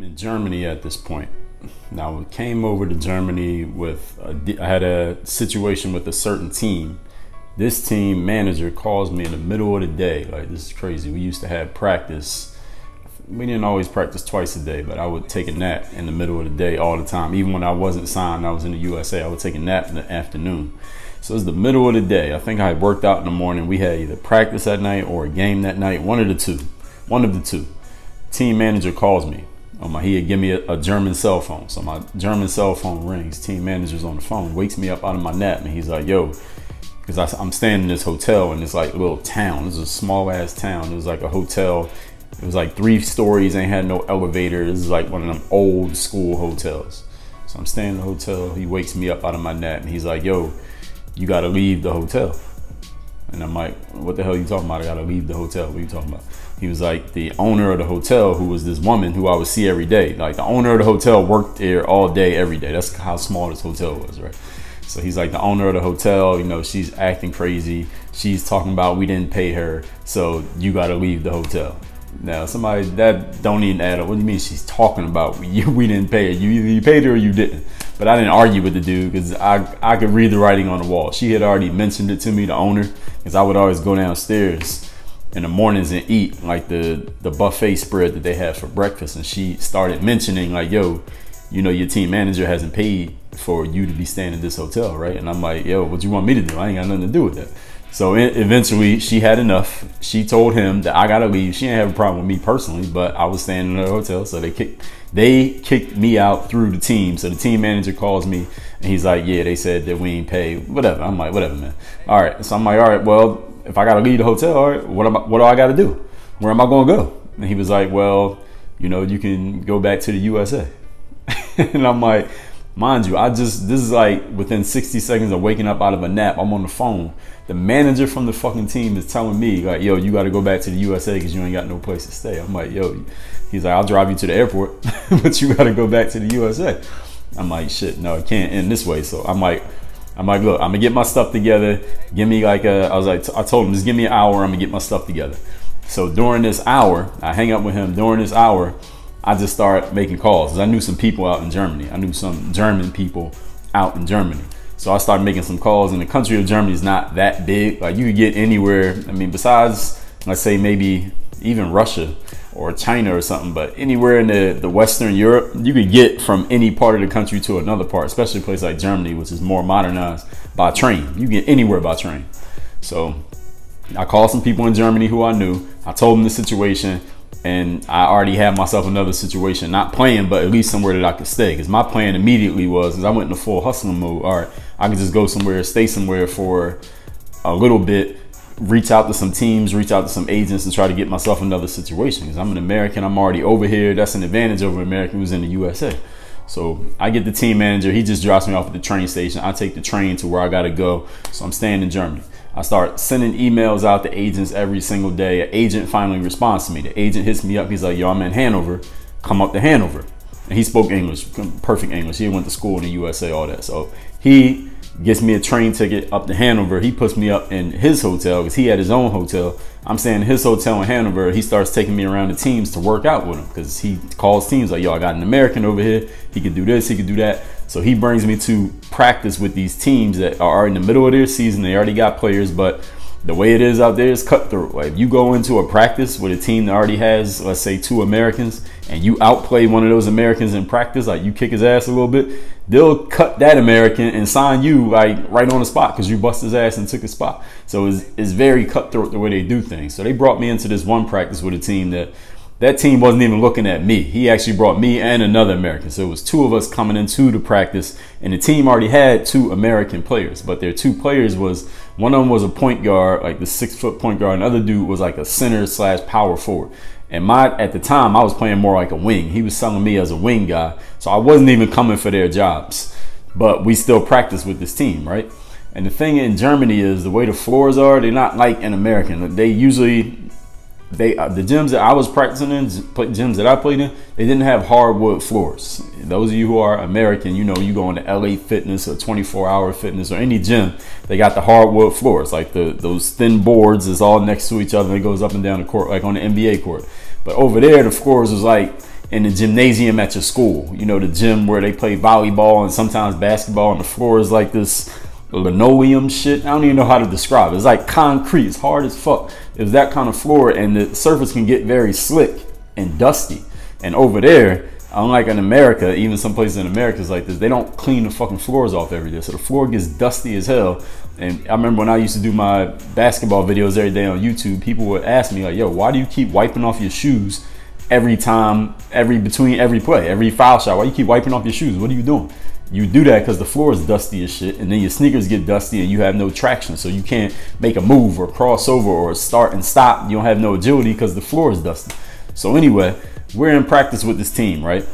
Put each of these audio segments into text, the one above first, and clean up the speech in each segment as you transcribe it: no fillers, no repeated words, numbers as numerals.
I'm in Germany at this point. Now, I came over to Germany with, I had a situation with a certain team. This team manager calls me in the middle of the day. Like, this is crazy. We used to have practice. We didn't always practice twice a day, but I would take a nap in the middle of the day all the time. Even when I wasn't signed, I was in the USA, I would take a nap in the afternoon. So it's the middle of the day. I think I had worked out in the morning. We had either practice that night or a game that night, one of the two. Team manager calls me. He had give me a German cell phone. So my German cell phone rings. Team manager's on the phone, wakes me up out of my nap, and he's like, yo, because I'm staying in this hotel in this like little town. This is a small ass town. It was like a hotel. It was like 3 stories, ain't had no elevator. This is like one of them old school hotels. So I'm staying in the hotel. He wakes me up out of my nap, and he's like, yo, you gotta leave the hotel. And I'm like, what the hell are you talking about? I gotta leave the hotel. What are you talking about? He was like, the owner of the hotel, who was this woman who I would see every day. Like, the owner of the hotel worked there all day, every day. That's how small this hotel was, right? So he's like, the owner of the hotel, you know, she's acting crazy. She's talking about we didn't pay her, so you gotta leave the hotel. Now, somebody that don't even add up. What do you mean she's talking about we didn't pay her? You paid her or you didn't? But I didn't argue with the dude because I could read the writing on the wall. She had already mentioned it to me, the owner, because I would always go downstairs in the mornings and eat like the buffet spread that they have for breakfast. And she started mentioning like, yo, you know, your team manager hasn't paid for you to be staying in this hotel, right? And I'm like, yo, what you want me to do? I ain't got nothing to do with that. So eventually she had enough. She told him that I gotta leave. She didn't have a problem with me personally, but I was staying in the hotel, so they kicked me out through the team. So the team manager calls me and he's like, yeah, they said that we ain't paid. Whatever. I'm like, whatever, man. All right. So I'm like, all right, well, if I gotta leave the hotel, all right, what do I gotta do? Where am I gonna go? And he was like, well, you know, you can go back to the USA. And I'm like, mind you, this is like within 60 seconds of waking up out of a nap, I'm on the phone. The manager from the fucking team is telling me like, yo, you got to go back to the USA because you ain't got no place to stay. I'm like, yo, he's like, I'll drive you to the airport, but you got to go back to the USA. I'm like, shit, no, it can't end this way. So I'm like, look, I'm gonna get my stuff together. Give me like I told him, just give me an hour. I'm gonna get my stuff together. So during this hour, I hang up with him. During this hour, I just start making calls because I knew some people out in Germany. I knew some German people out in Germany. So I started making some calls, and the country of Germany is not that big. Like, you could get anywhere. I mean, besides, let's say maybe even Russia or China or something, but anywhere in the Western Europe, you could get from any part of the country to another part, especially a place like Germany, which is more modernized, by train. You can get anywhere by train. So I called some people in Germany who I knew. I told them the situation. And I already had myself another situation, not playing, but at least somewhere that I could stay. Because my plan immediately was, because I went in a full hustling mode, all right, I could just go somewhere, stay somewhere for a little bit, reach out to some teams, reach out to some agents, and try to get myself another situation. Because I'm an American, I'm already over here. That's an advantage over an American who's in the USA. So I get the team manager, he just drops me off at the train station. I take the train to where I gotta go. So I'm staying in Germany. I start sending emails out to agents every single day. An agent finally responds to me. The agent hits me up. He's like, yo, I'm in Hanover. Come up to Hanover. And he spoke English, perfect English. He went to school in the USA, all that. So he gets me a train ticket up to Hanover. He puts me up in his hotel because he had his own hotel. I'm staying in his hotel in Hanover. He starts taking me around the teams to work out with him because he calls teams like, yo, I got an American over here. He could do this, he could do that. So he brings me to practice with these teams that are in the middle of their season. They already got players, but the way it is out there is cutthroat. Like, if you go into a practice with a team that already has, let's say, 2 Americans, and you outplay one of those Americans in practice, like you kick his ass a little bit, they'll cut that American and sign you like right on the spot because you bust his ass and took his spot. So it's very cutthroat the way they do things. So they brought me into this one practice with a team that team wasn't even looking at me. He actually brought me and another American. So it was 2 of us coming into the practice, and the team already had 2 American players, but their 2 players was, one of them was a point guard, like the 6-foot point guard. Another dude was like a center / power forward. And at the time, I was playing more like a wing. He was selling me as a wing guy. So I wasn't even coming for their jobs, but we still practice with this team, right? And the thing in Germany is the way the floors are, they're not like an American. They usually, the gyms that I was practicing in, gyms that I played in, they didn't have hardwood floors. Those of you who are American, you know, you go into LA Fitness or 24-hour Fitness or any gym, they got the hardwood floors, like those thin boards is all next to each other and it goes up and down the court, like on the NBA court. But over there, the floors was like in the gymnasium at your school. You know, the gym where they play volleyball and sometimes basketball, and the floor is like this linoleum shit. I don't even know how to describe it. It's like concrete. It's hard as fuck. It was that kind of floor, and the surface can get very slick and dusty. And over there, unlike in America, even some places in America is like this, they don't clean the fucking floors off every day. So the floor gets dusty as hell. And I remember when I used to do my basketball videos every day on YouTube, people would ask me like, yo, why do you keep wiping off your shoes every time, between every play, every foul shot? Why do you keep wiping off your shoes? What are you doing? You do that because the floor is dusty as shit, and then your sneakers get dusty and you have no traction. So you can't make a move or cross over or start and stop. You don't have no agility because the floor is dusty. So anyway, we're in practice with this team, right?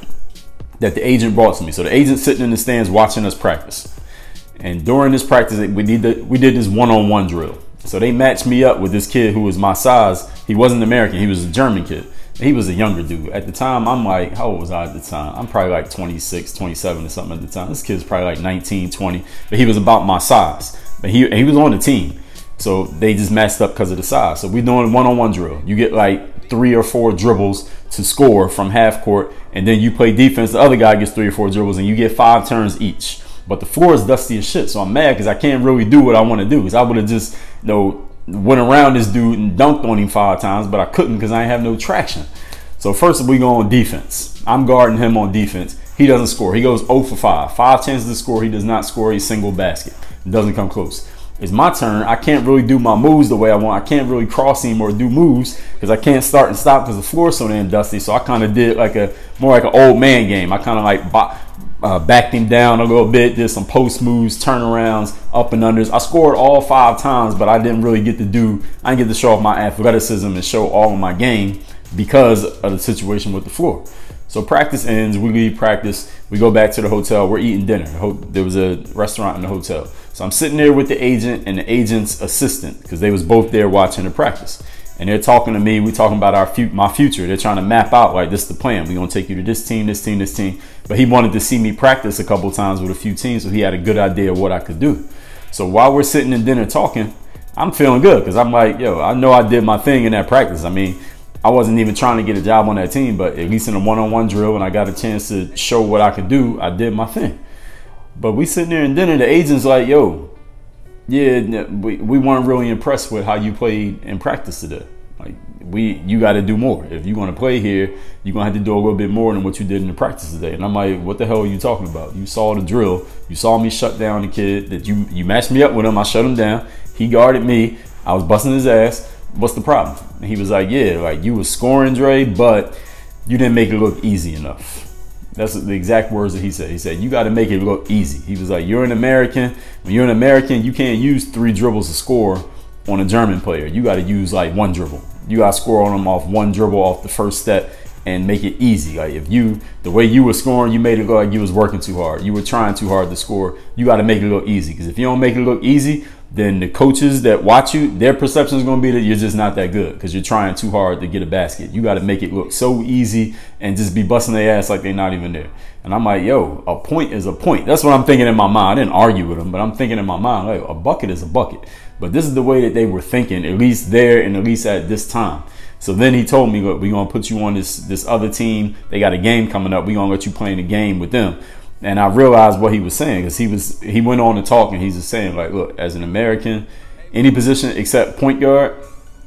That the agent brought to me. So the agent's sitting in the stands watching us practice. And during this practice, we did this one-on-one drill. So they matched me up with this kid who was my size. He wasn't American. He was a German kid. He was a younger dude. At the time, I'm like, how old was I at the time? I'm probably like 26, 27 or something at the time. This kid's probably like 19, 20. But he was about my size. But he was on the team. So they just matched up because of the size. So we're doing a one-on-one drill. You get like 3 or 4 dribbles to score from half court, and then you play defense. The other guy gets 3 or 4 dribbles, and you get 5 turns each. But the floor is dusty as shit, so I'm mad because I can't really do what I want to do. Because I would have just, went around this dude and dunked on him 5 times, but I couldn't because I ain't have no traction. So first we go on defense. I'm guarding him on defense. He doesn't score. He goes 0 for 5. 5 chances to score. He does not score a single basket. It doesn't come close. It's my turn. I can't really do my moves the way I want. I can't really cross him or do moves because I can't start and stop because the floor is so damn dusty. So I kind of did like more like an old man game. I kind of like backed him down a little bit, did some post moves, turnarounds, up and unders. I scored all 5 times, but I didn't really get to show off my athleticism and show all of my game because of the situation with the floor. So practice ends, we leave practice, we go back to the hotel, we're eating dinner. There was a restaurant in the hotel. So I'm sitting there with the agent and the agent's assistant because they was both there watching the practice. And they're talking to me, we talking about my future. They're trying to map out like, this is the plan. We're gonna take you to this team, this team, this team. But he wanted to see me practice a couple times with a few teams, so he had a good idea of what I could do. So while we're sitting in dinner talking, I'm feeling good because I'm like, yo, I know I did my thing in that practice. I mean, I wasn't even trying to get a job on that team, but at least in a one-on-one drill, and I got a chance to show what I could do, I did my thing. But we sitting there in dinner, the agent's like, yo, yeah, we weren't really impressed with how you played in practice today. Like, you got to do more. If you're going to play here, you're going to have to do a little bit more than what you did in the practice today. And I'm like, what the hell are you talking about? You saw the drill. You saw me shut down the kid. That you matched me up with him. I shut him down. He guarded me. I was busting his ass. What's the problem? And he was like, yeah, like you was scoring, Dre, but you didn't make it look easy enough. That's the exact words that he said. He said, you got to make it look easy. He was like, you're an American. When you're an American, you can't use 3 dribbles to score on a German player. You got to use like 1 dribble. You got to score on them off 1 dribble off the first step and make it easy. Like if the way you were scoring, you made it look like you was working too hard. You were trying too hard to score. You got to make it look easy. Because if you don't make it look easy, then the coaches that watch you, their perception is going to be that you're just not that good because you're trying too hard to get a basket. You got to make it look so easy and just be busting their ass like they're not even there. And I'm like, yo, a point is a point. That's what I'm thinking in my mind. I didn't argue with them, but I'm thinking in my mind, like, a bucket is a bucket. But this is the way that they were thinking, at least there and at least at this time. So then he told me, look, we're going to put you on this other team. They got a game coming up. We're going to let you play in a game with them. And I realized what he was saying because he went on to talk and he's just saying, like, look, as an American, any position except point guard,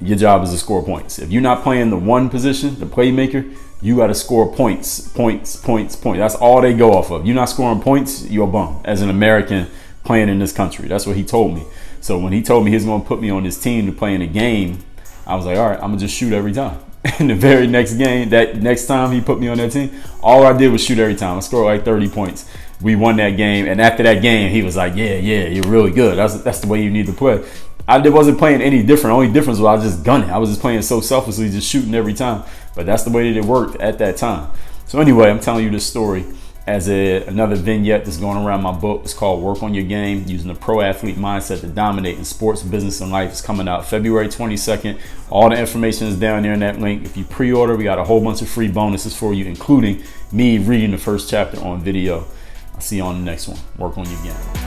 your job is to score points. If you're not playing the one position, the playmaker, you got to score points. That's all they go off of. You're not scoring points, you're a bum as an American playing in this country. That's what he told me. So when he told me he was going to put me on this team to play in a game, I was like, all right, I'm going to just shoot every time. And the very next game, that next time he put me on that team, all I did was shoot every time. I scored like 30 points. We won that game. And after that game, he was like, yeah, you're really good. That's the way you need to play. I wasn't playing any different. Only difference was I was just gunning. I was just playing so selflessly, just shooting every time. But that's the way that it worked at that time. So anyway, I'm telling you this story as another vignette that's going around my book. It's called Work on Your Game, Using a Pro Athlete Mindset to Dominate in Sports, Business, and Life. It's coming out February 22nd. All the information is down there in that link. If you pre-order, we got a whole bunch of free bonuses for you, including me reading the first chapter on video. I'll see you on the next one. Work on your game.